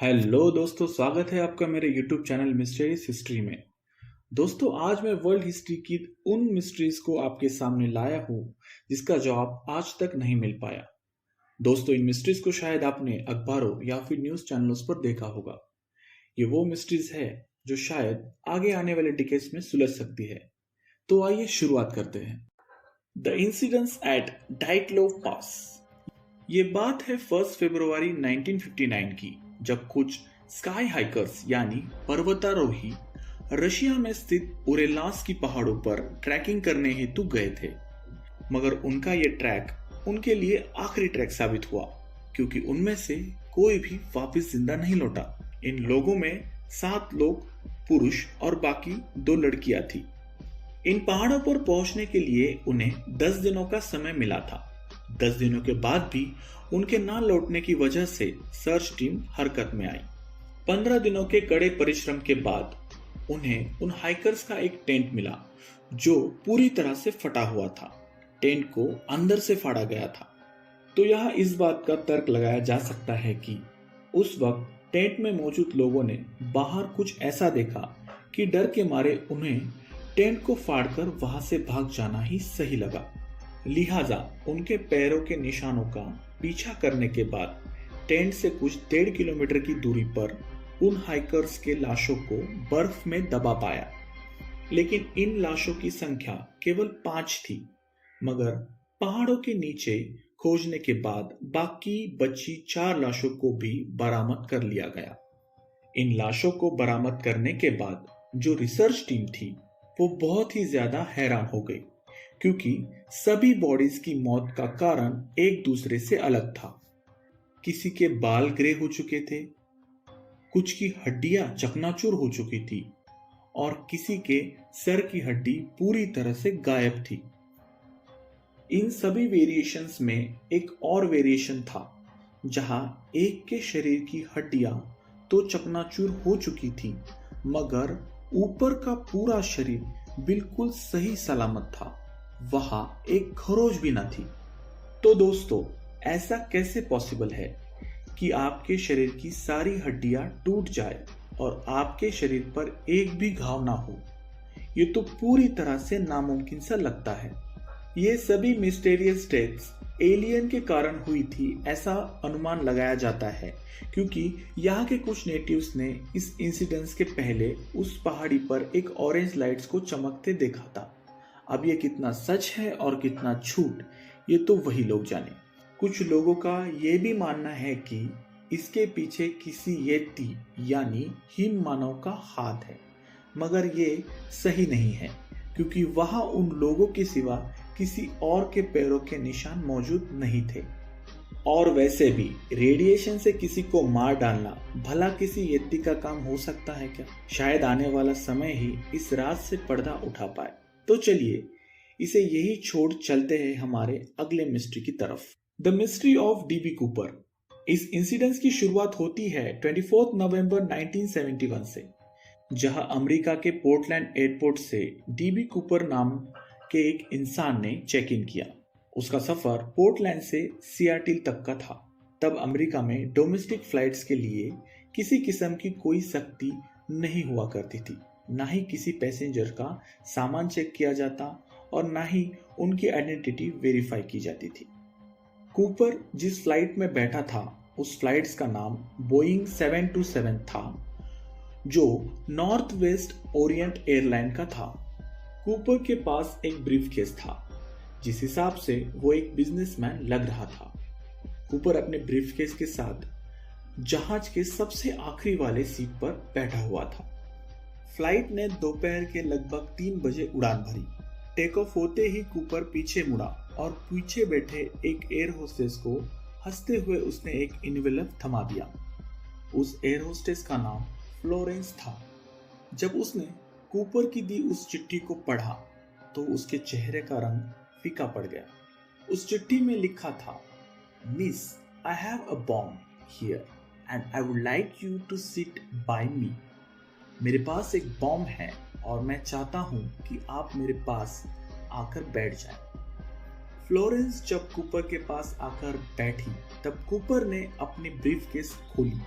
Hello दोस्तों, स्वागत है आपका मेरे YouTube चैनल मिस्टीरियस हिस्ट्री में। दोस्तों, आज मैं वर्ल्ड हिस्ट्री की उन मिस्ट्रीज को आपके सामने लाया हूँ जिसका जवाब आज तक नहीं मिल पाया। दोस्तों, इन मिस्ट्रीज को शायद आपने अखबारों या फिर न्यूज चैनल्स पर देखा होगा। ये वो मिस्ट्रीज है जो शायद आगे आने वाले डिकेड्स में सुलझ सकती है। तो आइए शुरुआत करते हैं। द इंसिडेंट्स एट डाइटलोव पास। ये बात है 1 फरवरी 1959 की, जब कुछ स्काई हाइकर्स यानी पर्वतारोही रशिया में स्थित उरेलास की पहाड़ों पर ट्रैकिंग करने हेतु गए थे। मगर उनका ये ट्रैक उनके लिए आखिरी ट्रैक साबित हुआ, क्योंकि उनमें से कोई भी वापस जिंदा नहीं लौटा। इन लोगों में 7 लोग पुरुष और बाकी 2 लड़कियां थी। इन पहाड़ों पर पहुंचने के लिए उन्हें 10 दिनों का समय मिला था। 10 दिनों के बाद भी उनके ना लौटने की वजह से सर्च टीम हरकत में आई। 15 दिनों के कड़े परिश्रम के बाद उन्हें उन हाइकर्स का एक टेंट मिला जो पूरी तरह से फटा हुआ था। टेंट को अंदर से फाड़ा गया था। तो यहाँ इस बात का तर्क लगाया जा सकता है कि उस वक्त टेंट में मौजूद लोगों ने बाहर कुछ ऐसा देखा कि डर के मारे उन्हें टेंट को फाड़कर वहां से भाग जाना ही सही लगा। लिहाजा उनके पैरों के निशानों का पीछा करने के बाद टेंट से कुछ 1.5 किलोमीटर की दूरी पर उन हाइकर्स के लाशों को बर्फ में दबा पाया। लेकिन इन लाशों की संख्या केवल 5 थी। मगर पहाड़ों के नीचे खोजने के बाद बाकी बची 4 लाशों को भी बरामद कर लिया गया। इन लाशों को बरामद करने के बाद जो रिसर्च टीम थी वो बहुत ही ज्यादा हैरान हो गई, क्योंकि सभी बॉडीज की मौत का कारण एक दूसरे से अलग था। किसी के बाल ग्रे हो चुके थे, कुछ की हड्डियां चकनाचूर हो चुकी थी और किसी के सर की हड्डी पूरी तरह से गायब थी। इन सभी वेरिएशंस में एक और वेरिएशन था, जहां एक के शरीर की हड्डियां तो चकनाचूर हो चुकी थी, मगर ऊपर का पूरा शरीर बिल्कुल सही सलामत था। वहां एक खरोच भी न थी। तो दोस्तों, ऐसा कैसे पॉसिबल है कि आपके शरीर की सारी हड्डियां टूट जाए और आपके शरीर पर एक भी घाव ना हो? ये तो पूरी तरह से नामुमकिन सा लगता है। ये सभी मिस्टीरियस डेथ्स एलियन के कारण हुई थी, ऐसा अनुमान लगाया जाता है, क्योंकि यहाँ के कुछ नेटिव्स ने इस इंसिडेंस के पहले उस पहाड़ी पर एक ऑरेंज लाइट्स को चमकते देखा था। अब ये कितना सच है और कितना झूठ, ये तो वही लोग जाने। कुछ लोगों का ये भी मानना है कि इसके पीछे किसी येती यानी हिम मानव का हाथ है, मगर ये सही नहीं है, क्योंकि वहां उन लोगों के सिवा किसी और के पैरों के निशान मौजूद नहीं थे। और वैसे भी रेडिएशन से किसी को मार डालना भला किसी येती का काम हो सकता है क्या? शायद आने वाला समय ही इस राज से पर्दा उठा पाए। तो चलिए इसे यही छोड़ चलते हैं हमारे अगले मिस्ट्री की तरफ। The mystery of dB Cooper. इस इंसिडेंस की शुरुआत होती है 24 नवंबर 1971 से, जहां अमेरिका के पोर्टलैंड एयरपोर्ट से डीबी कूपर नाम के एक इंसान ने चेक इन किया। उसका सफर पोर्टलैंड से सियाटिल तक का था। तब अमेरिका में डोमेस्टिक फ्लाइट्स के लिए किसी किस्म की कोई सख्ती नहीं हुआ करती थी। ना ही किसी पैसेंजर का सामान चेक किया जाता और ना ही उनकी आइडेंटिटी वेरीफाई की जाती थी। कूपर जिस फ्लाइट में बैठा था उस फ्लाइट्स का नाम बोइंग 727 था, जो नॉर्थ वेस्ट ओरिएंट एयरलाइन का था। कूपर के पास एक ब्रीफकेस था, जिस हिसाब से वो एक बिजनेसमैन लग रहा था। कूपर अपने ब्रीफकेस के साथ जहाज के सबसे आखिरी वाले सीट पर बैठा हुआ था। फ्लाइट ने दोपहर के लगभग 3 बजे उड़ान भरी। टेक ऑफ होते ही कूपर पीछे मुड़ा और पीछे बैठे एक एयर होस्टेस को हंसते हुए उसने एक इन्वेलप थमा दिया। उस एयर होस्टेस का नाम फ्लोरेंस था। जब उसने कूपर की दी उस चिट्ठी को पढ़ा तो उसके चेहरे का रंग फीका पड़ गया। उस चिट्ठी में लिखा था, miss, I have a bomb here and I would like you to sit by me. मेरे पास एक बॉम्ब है और मैं चाहता हूं कि आप मेरे पास आकर बैठ जाएं। फ्लोरेंस जब कूपर के पास आकर बैठी तब कूपर ने अपनी ब्रीफकेस खोली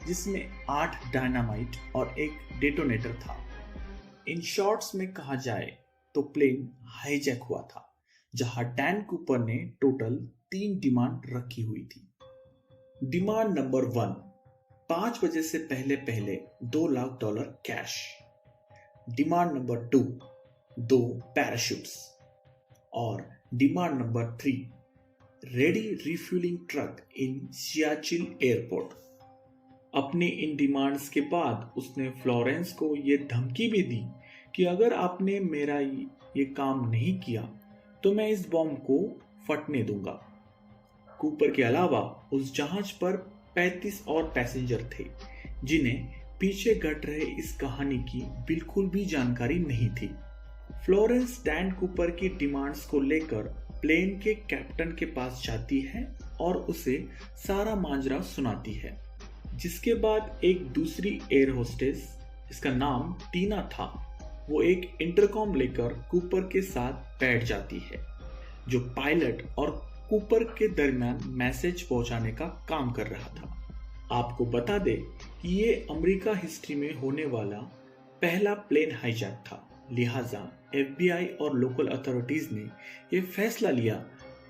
जिसमें 8 डायनामाइट और एक डेटोनेटर था। इन शॉर्ट्स में कहा जाए तो प्लेन हाईजैक हुआ था, जहां डैन कूपर ने टोटल 3 डिमांड रखी हुई थी। डिमांड नंबर 1, 5 बजे से पहले पहले $2 lakh cash. Demand number 2, 2 parachutes. और demand number 3, ready refuelling truck in Siachen airport. अपनी इन डिमांड्स के बाद उसने फ्लोरेंस को यह धमकी भी दी कि अगर आपने मेरा ये काम नहीं किया तो मैं इस बॉम्ब को फटने दूंगा। कूपर के अलावा उस जहाज पर 35 और पैसेंजर थे, जिन्हें पीछे घट रहे इस कहानी की बिल्कुल भी जानकारी नहीं थी। फ्लोरेंस डैन कूपर की डिमांड्स को लेकर प्लेन के कैप्टन के पास जाती है और उसे सारा माजरा सुनाती है, जिसके बाद एक दूसरी एयर होस्टेस, जिसका नाम टीना था, वो एक इंटरकॉम लेकर कूपर के साथ बैठ जाती है, जो पायलट और कूपर के दरमियान मैसेज पहुंचाने का काम कर रहा था। आपको बता दे कि ये अमेरिका हिस्ट्री में होने वाला पहला प्लेन हाईजैक था, लिहाजा FBI और लोकल अथॉरिटीज ने यह फैसला लिया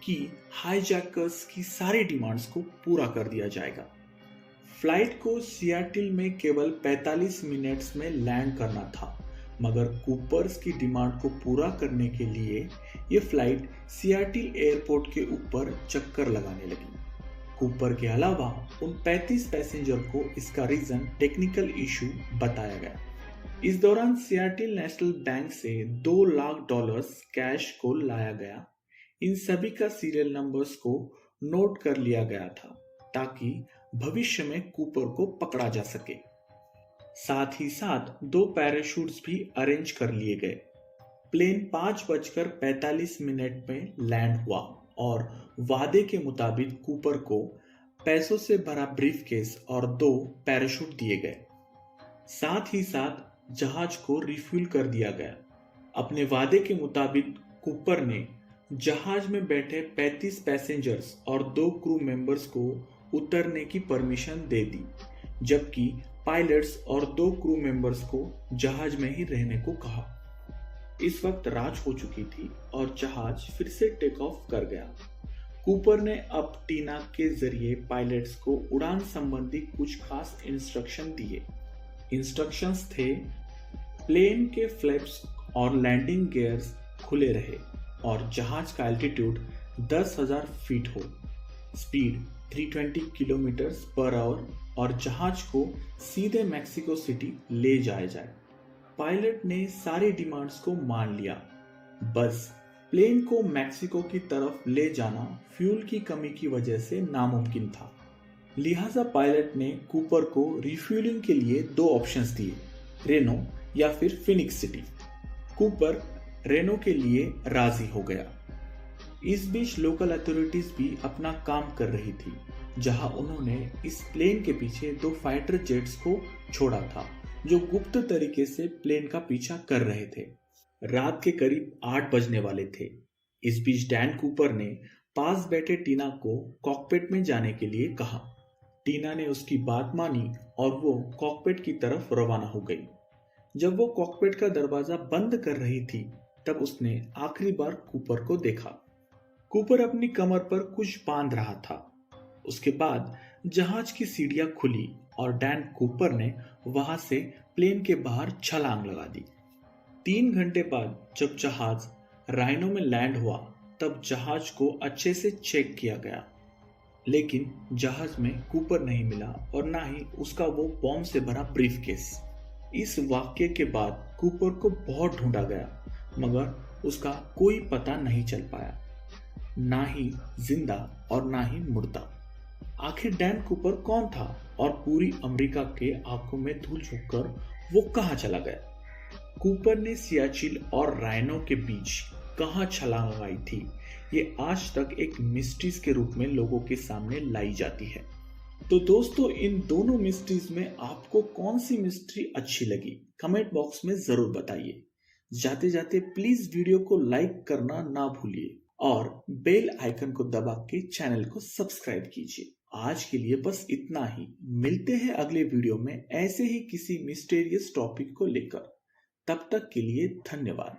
कि हाईजैकर्स की सारी डिमांड्स को पूरा कर दिया जाएगा। फ्लाइट को सियाटिल में केवल 45 मिनट्स में लैंड करना था, मगर कूपर्स की डिमांड को पूरा करने के लिए ये फ्लाइट सियाटिल एयरपोर्ट के ऊपर चक्कर लगाने लगी। कूपर के अलावा उन 35 पैसेंजर को इसका रीजन टेक्निकल इशू बताया गया। इस दौरान सियाटिल नेशनल बैंक से $2 लाख कैश को लाया गया। इन सभी का सीरियल नंबर्स को नोट कर लिया गया था ताकि भविष्य में कूपर को पकड़ा जा सके। साथ ही साथ 2 पैराशूट्स भी अरेंज कर लिए गए। प्लेन 5:45 में लैंड हुआ और वादे के मुताबिक कूपर को पैसों से भरा ब्रीफकेस और 2 पैराशूट दिए गए। साथ ही साथ जहाज को रिफ्यूल कर दिया गया। अपने वादे के मुताबिक कूपर ने जहाज में बैठे 35 पैसेंजर्स और 2 क्रू मेंबर्स को उतरने की परमिशन दे दी, जबकि पायलट्स और 2 क्रू मेंबर्स को जहाज में ही रहने को कहा। इस वक्त रात हो चुकी थी और जहाज फिर से टेक ऑफ कर गया। कूपर ने अब टीना के जरिए पायलट्स को उड़ान संबंधी कुछ खास इंस्ट्रक्शन दिए। इंस्ट्रक्शंस थे, प्लेन के फ्लैप्स और लैंडिंग गियर्स खुले रहे और जहाज का एल्टीट्यूड 10,000 फीट हो, स्पीड 320 किलोमीटर्स पर आवर और जहाज को सीधे मैक्सिको सिटी ले जाया जाए। पायलट ने सारी डिमांड्स को मान लिया, बस प्लेन को मैक्सिको की तरफ ले जाना फ्यूल की कमी की वजह से नामुमकिन था। लिहाजा पायलट ने कूपर को रिफ्यूलिंग के लिए 2 ऑप्शंस दिए, रेनो या फिर फिनिक्स सिटी। कूपर रेनो के लिए राजी हो गया। इस बीच लोकल अथॉरिटीज भी अपना काम कर रही थी, जहां उन्होंने इस प्लेन के पीछे 2 फाइटर जेट्स को छोड़ा था, जो गुप्त तरीके से प्लेन का पीछा कर रहे थे। रात के करीब 8 बजने वाले थे। इस बीच डैन कूपर ने पास बैठे टीना को कॉकपिट में जाने के लिए कहा। टीना ने उसकी बात मानी और वो कॉकपिट की तरफ रवाना हो गई। जब वो कॉकपिट का दरवाजा बंद कर रही थी, तब उसने आखिरी बार कूपर को देखा। कूपर अपनी कमर पर कुछ बांध रहा था। उसके बाद जहाज की सीढ़ियां खुली और डैन कूपर ने वहां से प्लेन के बाहर छलांग लगा दी। 3 घंटे बाद जब जहाज राइनो में लैंड हुआ, तब जहाज को अच्छे से चेक किया गया, लेकिन जहाज में कूपर नहीं मिला और ना ही उसका वो बॉम्ब से भरा ब्रीफकेस। इस वाक्य के बाद कूपर को बहुत ढूंढा गया, मगर उसका कोई पता नहीं चल पाया, ना ही जिंदा और ना ही मुर्दा। आखिर डैन कूपर कौन था और पूरी अमेरिका के आंखों में धूल झोंककर वो कहां चला गया? कूपर ने सियाचिल और राइनो के बीच कहां छलांग लगाई थी, ये आज तक एक मिस्ट्रीज के रूप में लोगों के सामने लाई जाती है। तो दोस्तों, इन दोनों मिस्ट्रीज में आपको कौन सी मिस्ट्री अच्छी लगी, कमेंट बॉक्स में जरूर बताइए। जाते जाते प्लीज वीडियो को लाइक करना ना भूलिए और बेल आइकन को दबा के चैनल को सब्सक्राइब कीजिए आज के लिए बस इतना ही। मिलते हैं अगले वीडियो में ऐसे ही किसी मिस्टीरियस टॉपिक को लेकर। तब तक के लिए धन्यवाद।